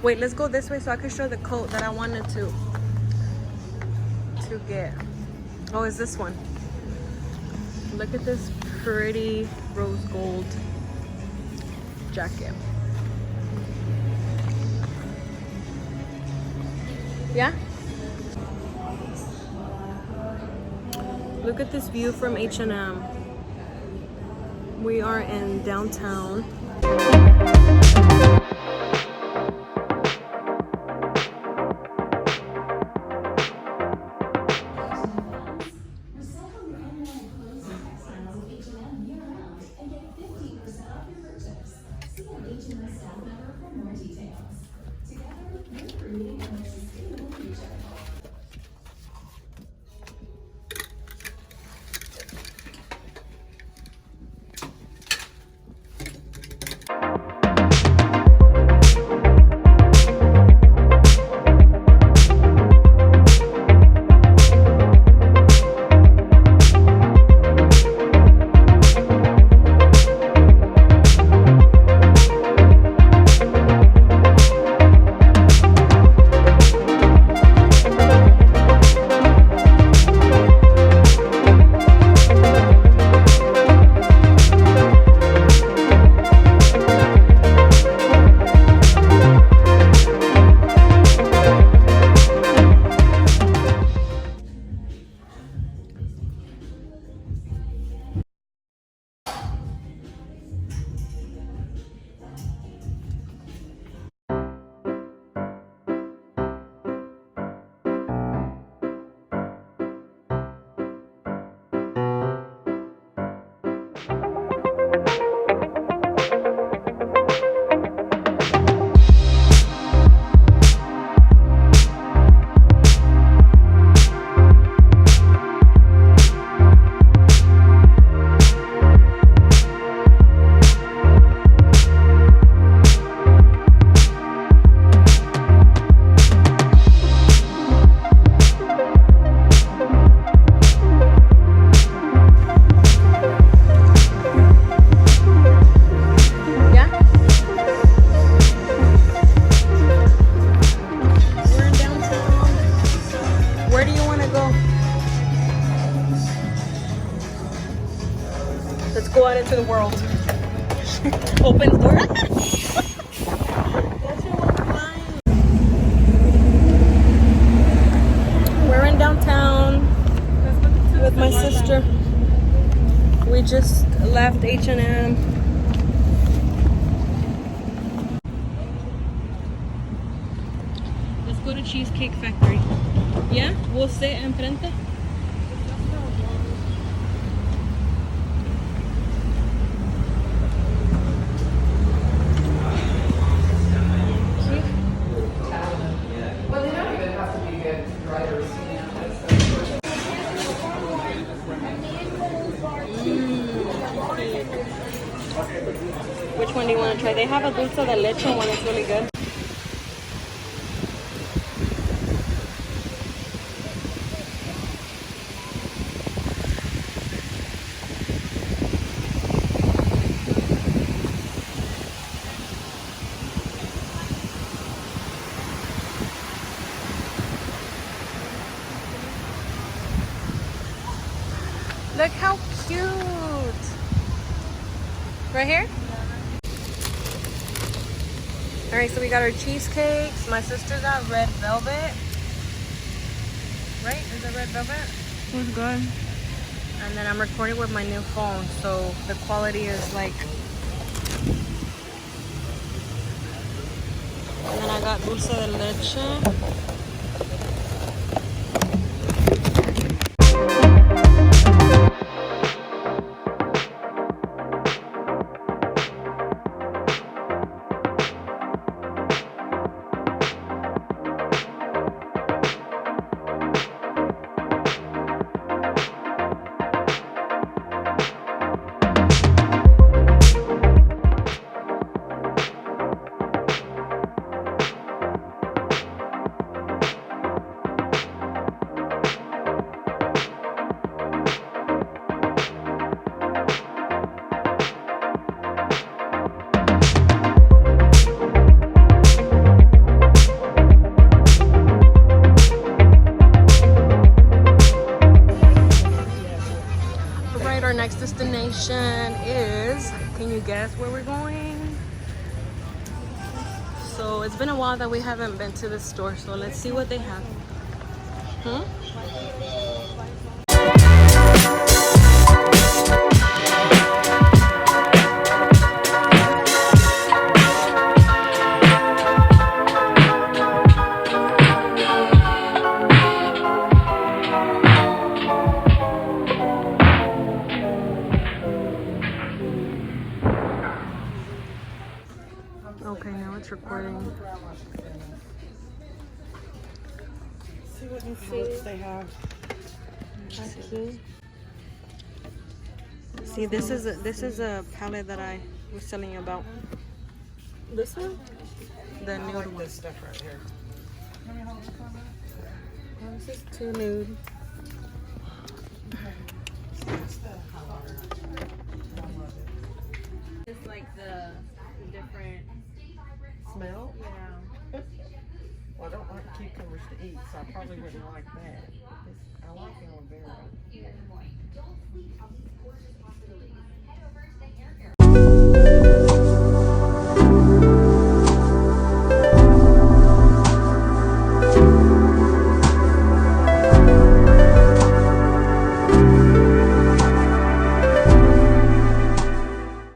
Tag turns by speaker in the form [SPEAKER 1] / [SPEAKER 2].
[SPEAKER 1] Wait, let's go this way so I can show the coat that I wanted to get. Oh, is this one? Look at this pretty rose gold jacket. Yeah? Look at this view from H&M. We are in downtown. Let's go out into the world. Open the door. We're in downtown with my sister. We just left H&M. Let's go to Cheesecake Factory. Yeah? We'll sit enfrente. Which one do you want to try? They have a dulce de leche one, it's really good. Look how cute! Right here? Alright, so we got our cheesecakes. My sister got red velvet. Right? Is it red velvet? It was good. And then I'm recording with my new phone, so the quality is like... And then I got dulce de leche. next destination is, can you guess where we're going? So it's been a while that we haven't been to the store, so let's see what they have. Okay, now it's recording.
[SPEAKER 2] See what fruits they have.
[SPEAKER 1] See, this is a palette that I was telling you about.
[SPEAKER 2] This one?
[SPEAKER 1] The nude
[SPEAKER 2] like
[SPEAKER 1] one.
[SPEAKER 2] this stuff right here. This is too nude.
[SPEAKER 3] It's like the different
[SPEAKER 2] Smell?
[SPEAKER 3] Yeah.
[SPEAKER 2] Well, I don't like cucumbers to eat, so I probably wouldn't like that. I like aloe vera.